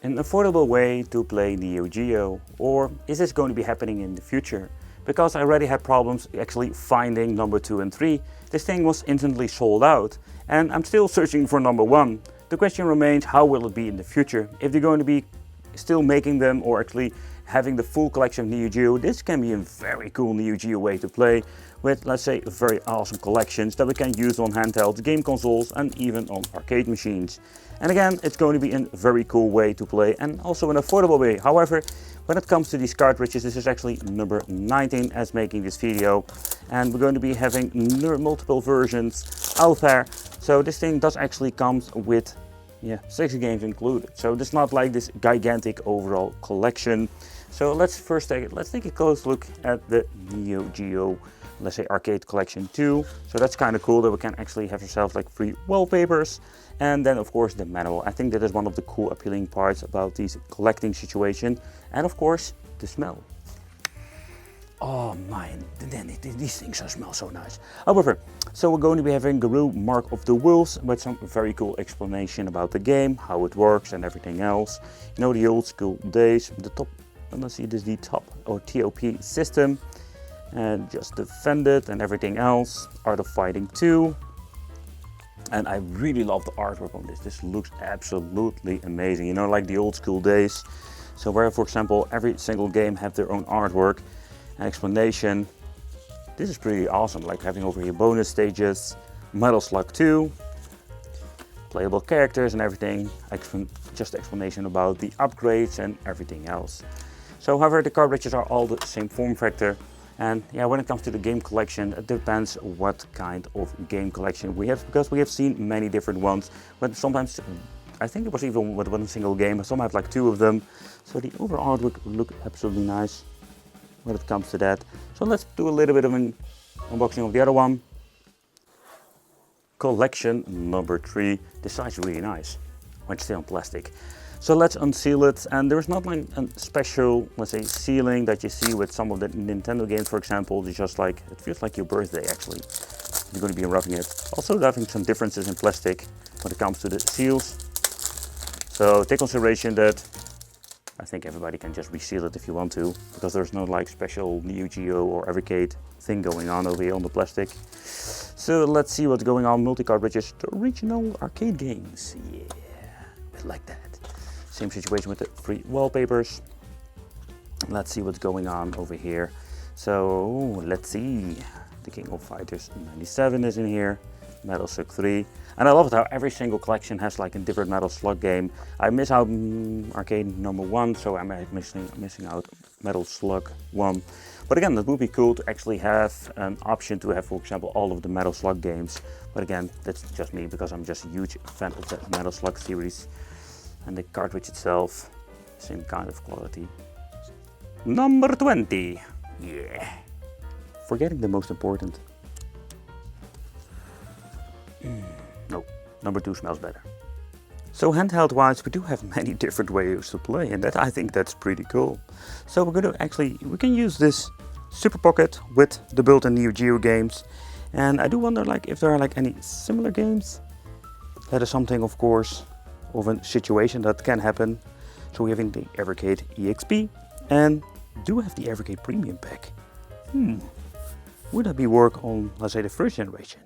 An affordable way to play Neo Geo, or is this going to be happening in the future? Because I already had problems actually finding number 2 and 3. This thing was instantly sold out and I'm still searching for number 1. The question remains, how will it be in the future? If they're going to be still making them or actually having the full collection of Neo Geo, this can be a very cool Neo Geo way to play with, let's say, very awesome collections that we can use on handheld game consoles and even on arcade machines. And again, it's going to be a very cool way to play and also an affordable way. However, when it comes to these cartridges, this is actually number 19 as making this video. And we're going to be having multiple versions out there. So this thing does actually come with 6 games included. So it's not like this gigantic overall collection. So let's take a close look at the Neo Geo, let's say, arcade collection 2. So that's kind of cool that we can actually have ourselves like 3 wallpapers. And then of course the manual. I think that is one of the cool appealing parts about this collecting situation. And of course the smell. Oh man, these things smell so nice. However, so we're going to be having Guru Mark of the Wolves with some very cool explanation about the game, how it works and everything else. You know, the old school days, the top, let's see, this is the top or TOP system. And just defend it and everything else. Art of Fighting 2. And I really love the artwork on this. This looks absolutely amazing. You know, like the old school days. So where, for example, every single game have their own artwork and explanation. This is pretty awesome. Like having over here bonus stages, Metal Slug 2, playable characters and everything. Just explanation about the upgrades and everything else. So however, the cartridges are all the same form factor. And yeah, when it comes to the game collection, it depends what kind of game collection we have, because we have seen many different ones. But sometimes, I think it was even with one single game, some have like 2 of them. So the overall artwork look absolutely nice when it comes to that. So let's do a little bit of an unboxing of the other one. Collection number 3. This size is really nice when it's still on plastic. So let's unseal it, and there's not like a special, let's say, sealing that you see with some of the Nintendo games, for example. It's just like, it feels like your birthday actually. You're going to be roughing it. Also having some differences in plastic when it comes to the seals. So take consideration that I think everybody can just reseal it if you want to, because there's no like special Neo Geo or Evercade thing going on over here on the plastic. So let's see what's going on. Multi-cartridges, the original arcade games. Yeah, a bit like that. Same situation with the 3 wallpapers. Let's see what's going on over here. So let's see. The King of Fighters 97 is in here. Metal Slug 3. And I love it how every single collection has like a different Metal Slug game. I miss out arcade number 1, so I'm missing out Metal Slug 1. But again, that would be cool to actually have an option to have, for example, all of the Metal Slug games. But again, that's just me, because I'm just a huge fan of the Metal Slug series. And the cartridge itself, same kind of quality. Number 20. Yeah. Forgetting the most important. No, number 2 smells better. So handheld wise, we do have many different ways to play, and I think that's pretty cool. So we're going to we can use this Super Pocket with the built-in Neo Geo games. And I do wonder like if there are like any similar games. That is something, of course, of a situation that can happen. So we're having the Evercade EXP and do have the Evercade Premium Pack. Would that be work on, let's say, the first generation?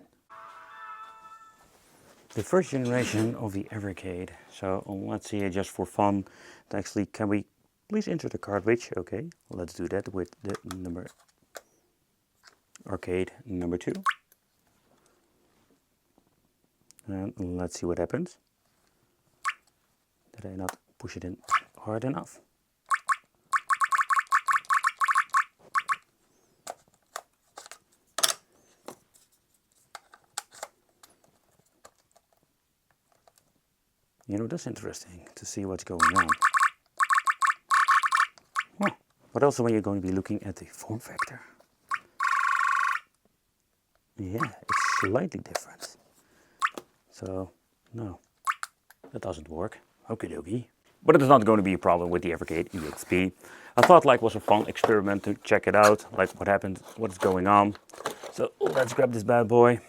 The first generation of the Evercade. So let's see, just for fun, actually, can we please enter the cartridge? Okay, let's do that with the number arcade number 2. And let's see what happens. Did I not push it in hard enough? You know, that's interesting to see what's going on. Well, but also when you're going to be looking at the form factor. Yeah, it's slightly different. So, no, that doesn't work. Okie dokie. But it is not going to be a problem with the Evercade EXP. I thought like was a fun experiment to check it out, like what happened, what's going on. So let's grab this bad boy.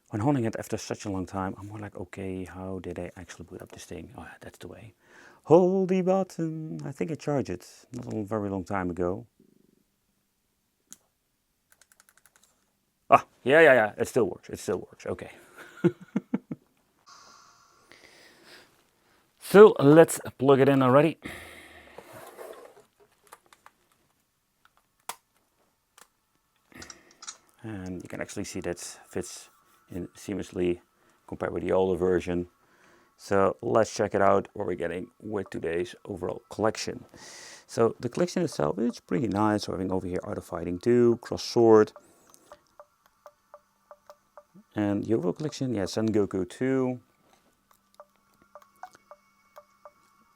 When holding it after such a long time, I'm more like, okay, how did I actually boot up this thing? Oh yeah, that's the way. Hold the button. I think I charged it not a very long time ago. Ah, yeah. It still works. It still works. Okay. So let's plug it in already. And you can actually see that fits in seamlessly compared with the older version. So let's check it out what we're getting with today's overall collection. So the collection itself is pretty nice. So having over here Art of Fighting 2, Cross Sword. And the overall collection, yeah, Son Goku 2.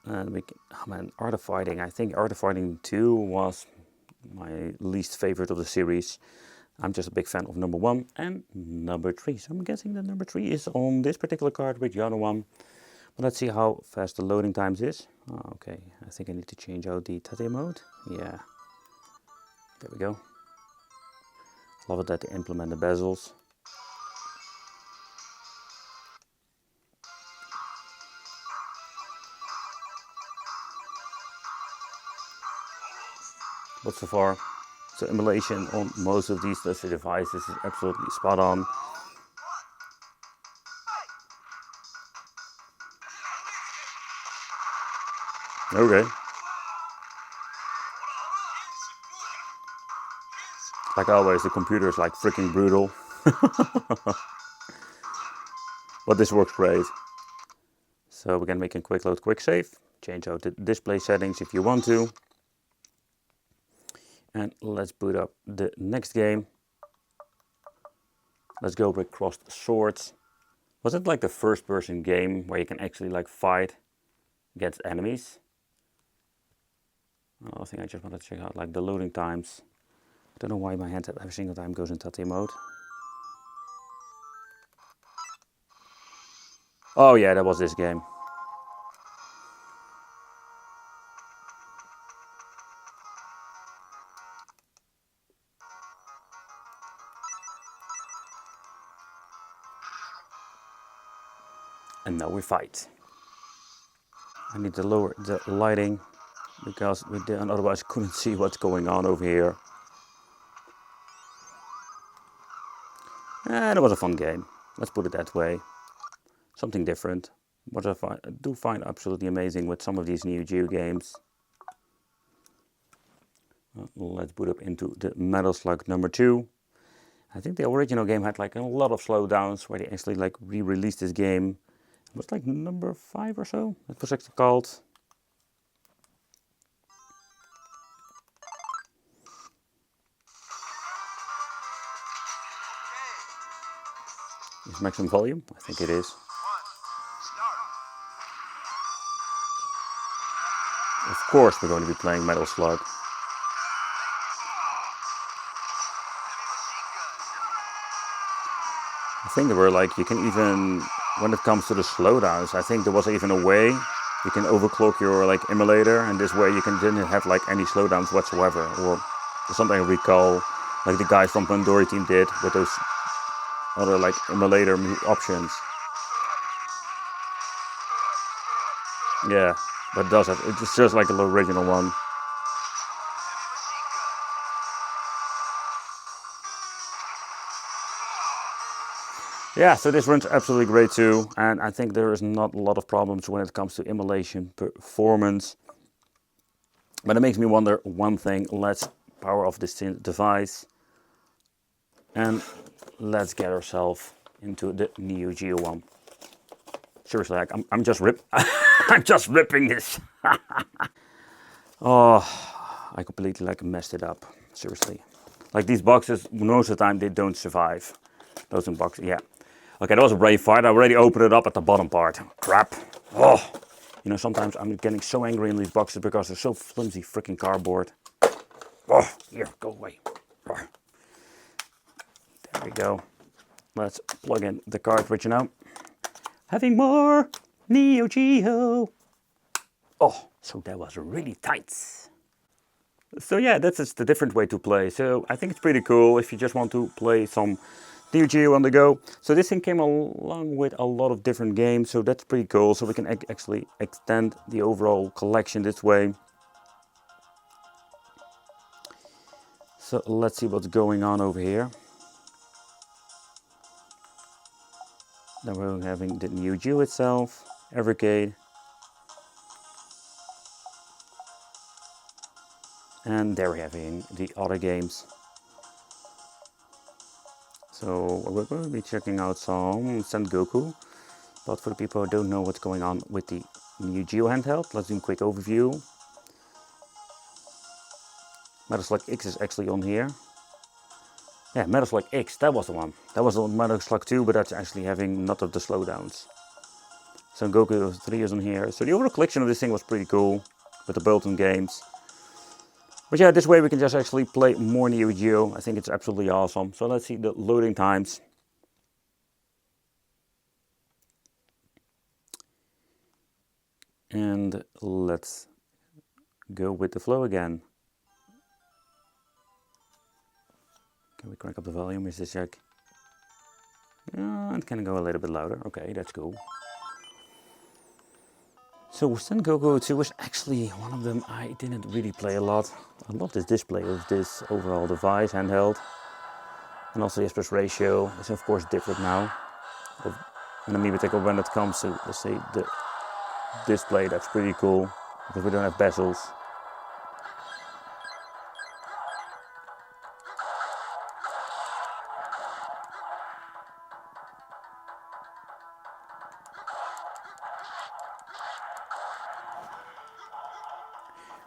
And we can, oh man, Art of Fighting. I think Art of Fighting 2 was my least favorite of the series. I'm just a big fan of number 1 and number 3. So I'm guessing that number 3 is on this particular card with the other one. But let's see how fast the loading times is. Oh, okay, I think I need to change out the Tate mode. Yeah, there we go. Love it that they implement the bezels. But so far, so emulation on most of these listed devices is absolutely spot on. Okay. Like always, the computer is like freaking brutal. But this works great. So we can make a quick load, quick save. Change out the display settings if you want to. And let's boot up the next game. Let's go with Crossed Swords. Was it like the first person game where you can actually like fight against enemies? Another thing I just want to check out, like the loading times. I don't know why my handheld every single time goes in Tate mode. Oh yeah, that was this game. And now we fight. I need to lower the lighting because we didn't, otherwise couldn't see what's going on over here. And it was a fun game. Let's put it that way. Something different. What I do find absolutely amazing with some of these Neo Geo games. Let's boot up into the Metal Slug number 2. I think the original game had like a lot of slowdowns where they actually like re-released this game. It was like number 5 or so. It was actually called. Is maximum volume? I think it is. Of course we're going to be playing Metal Slug. I think there were like, you can even, when it comes to the slowdowns, I think there was even a way you can overclock your like emulator, and this way you can didn't have like any slowdowns whatsoever. Or something I recall, like the guys from Pandora team did with those other like emulator options. Yeah, but it does have, it's just like the original one. Yeah, so this runs absolutely great too, and I think there is not a lot of problems when it comes to emulation performance. But it makes me wonder one thing. Let's power off this device and let's get ourselves into the Neo Geo one. Seriously, like I'm just I'm just ripping this. Oh, I completely like messed it up. Seriously, like these boxes, most of the time they don't survive. Those boxes, yeah. Okay, that was a brave fight. I already opened it up at the bottom part. Crap. Oh, you know, sometimes I'm getting so angry in these boxes because they're so flimsy, freaking cardboard. Oh, here, go away. Oh. There we go. Let's plug in the cartridge now. Having more Neo Geo. Oh, so that was really tight. So yeah, that's just a different way to play. So I think it's pretty cool if you just want to play some Neo Geo on the go. So this thing came along with a lot of different games, so that's pretty cool. So we can actually extend the overall collection this way. So let's see what's going on over here. Then we're having the Neo Geo itself, Evercade, and there we're having the other games. So we're going to be checking out some Sengoku, but for the people who don't know what's going on with the Neo Geo handheld, let's do a quick overview. Metal Slug X is actually on here. Yeah, Metal Slug X, that was the one. That was on Metal Slug 2, but that's actually having none of the slowdowns. Sengoku 3 is on here. So the overall collection of this thing was pretty cool, with the built-in games. But yeah, this way we can just actually play more Neo Geo. I think it's absolutely awesome. So let's see the loading times. And let's go with the flow again. Can we crank up the volume? Is this check? It can go a little bit louder. Okay, that's cool. So Sengoku 2 was actually one of them I didn't really play a lot. I love this display of this overall device, handheld. And also the aspect ratio is of course different now. And maybe take when it comes to, let's say, the display, that's pretty cool. Because we don't have bezels.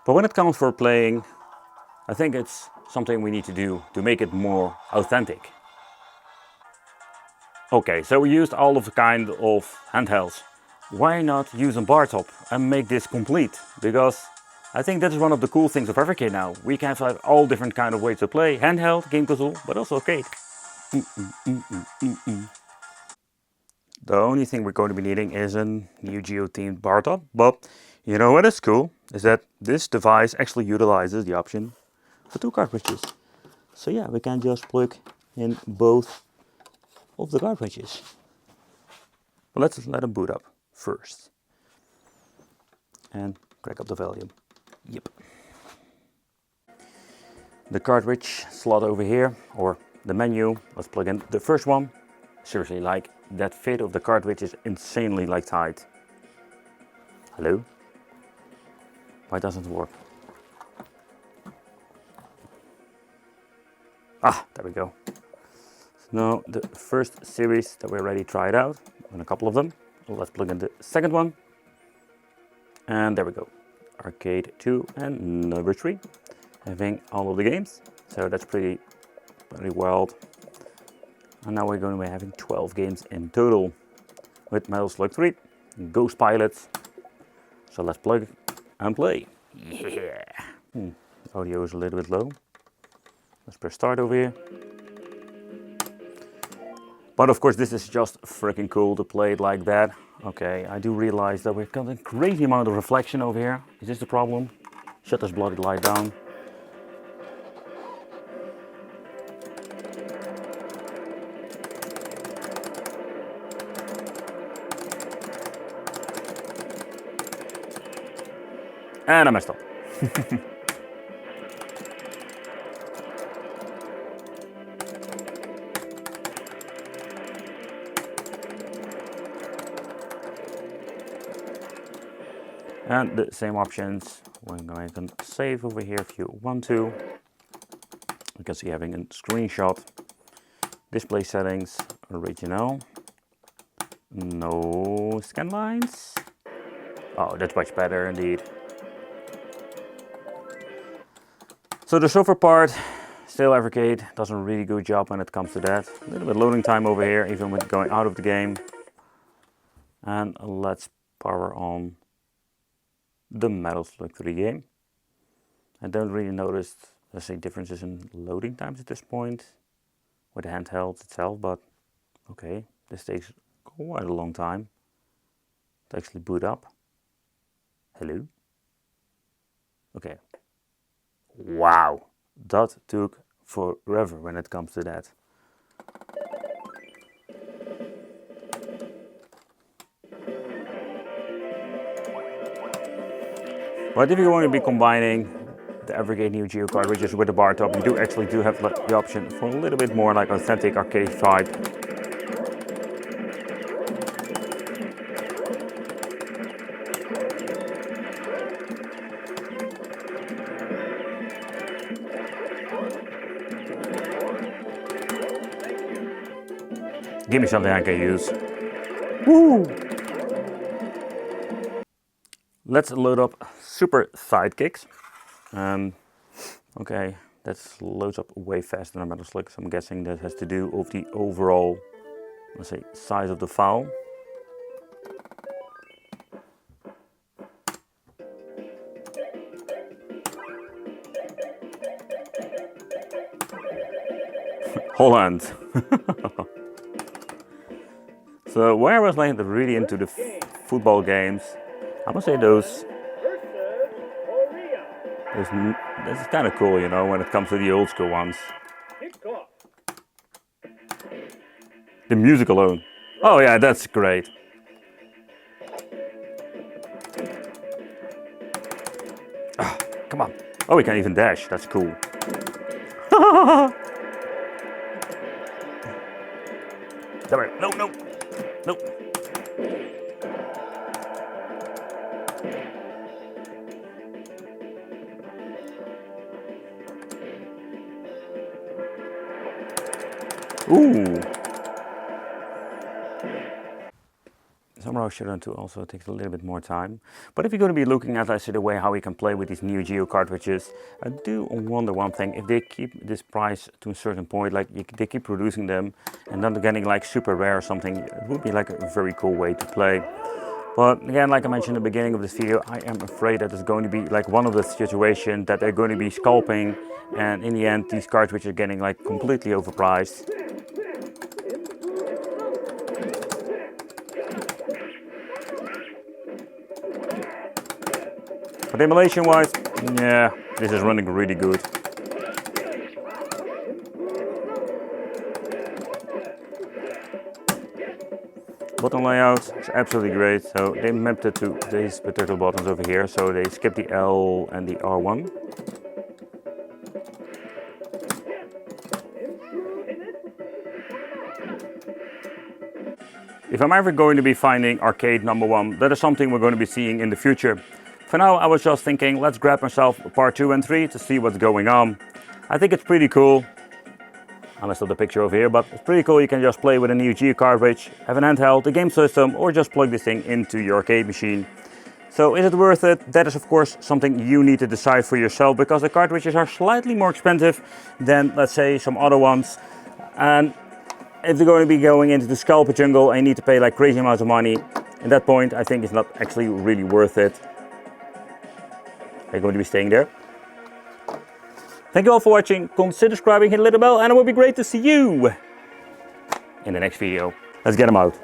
But when it comes for playing, I think it's something we need to do to make it more authentic. Okay, so we used all of the kind of handhelds. Why not use a bar top and make this complete? Because I think that is one of the cool things of Evercade now. We can have all different kind of ways to play. Handheld, game console, but also arcade. The only thing we're going to be needing is a Neo Geo themed bar top. But you know what is cool? Is that this device actually utilizes the option for 2 cartridges. So yeah, we can just plug in both of the cartridges. But let's let them boot up first. And crack up the volume. Yep. The cartridge slot over here, or the menu, let's plug in the first one. Seriously, like, that fit of the cartridge is insanely like tight. Hello? Why doesn't it work? Ah, there we go. So now the first series that we already tried out, and a couple of them. Let's plug in the second one. And there we go. Arcade 2 and number 3. Having all of the games. So that's pretty wild. And now we're going to be having 12 games in total. With Metal Slug 3, Ghost Pilots. So let's plug and play. Yeah! Audio is a little bit low. Let's press start over here. But of course this is just freaking cool to play it like that. Okay, I do realize that we've got a crazy amount of reflection over here. Is this the problem? Shut this bloody light down. And I messed up. And the same options. We're going to save over here if you want to. You can see having a screenshot. Display settings, original. No scan lines. Oh, that's much better indeed. So the software part, still Evercade, does a really good job when it comes to that. A little bit loading time over here, even with going out of the game. And let's power on the Metal Slug 3 game. I don't really notice, let's say, differences in loading times at this point with the handheld itself, but okay, this takes quite a long time to actually boot up. Hello? Okay. Wow, that took forever when it comes to that. But if you want to be combining the Evercade Neo Geo cartridges with the bar top, you do actually have the option for a little bit more like authentic arcade vibe. Give me something I can use. Woo! Let's load up Super Sidekicks. Okay, that loads up way faster than Metal Slick, so I'm guessing that has to do with the overall, let's say, size of the file. Holland. So when I was like really into the football games, I must say those this is kind of cool, you know, when it comes to the old school ones. The music alone. Oh yeah, that's great. Oh, come on. Oh, we can even dash. That's cool. No, no, no. Ooh. Somehow Shadow 2 also takes a little bit more time. But if you're going to be looking at, I see, the way how we can play with these Neo Geo cartridges, I do wonder one thing: if they keep this price to a certain point, like they keep producing them and then they're getting like super rare or something, it would be like a very cool way to play. But again, like I mentioned in the beginning of this video, I am afraid that it's going to be like one of the situations that they're going to be scalping, and in the end these cartridges are getting like completely overpriced. But emulation wise, yeah, this is running really good. Button layout is absolutely great. So they mapped it to these particular buttons over here. So they skipped the L and the R1. If I'm ever going to be finding arcade #1, that is something we're going to be seeing in the future. For now, I was just thinking, let's grab myself part 2 and 3 to see what's going on. I think it's pretty cool. I still have the picture over here, but it's pretty cool. You can just play with a Neo Geo cartridge, have an handheld, a game system, or just plug this thing into your arcade machine. So is it worth it? That is of course something you need to decide for yourself, because the cartridges are slightly more expensive than, let's say, some other ones. And if they're going to be going into the scalper jungle and you need to pay like crazy amounts of money, at that point I think it's not actually really worth it. Are you going to be staying there? Thank you all for watching. Consider subscribing, hit the little bell, and it will be great to see you in the next video. Let's get them out.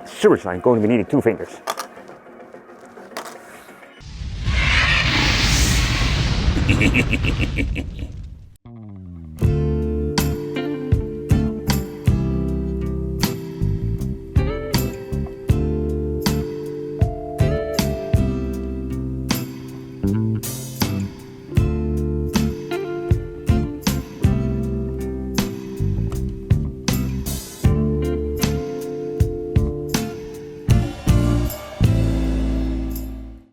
Seriously, I'm going to be needing 2 fingers.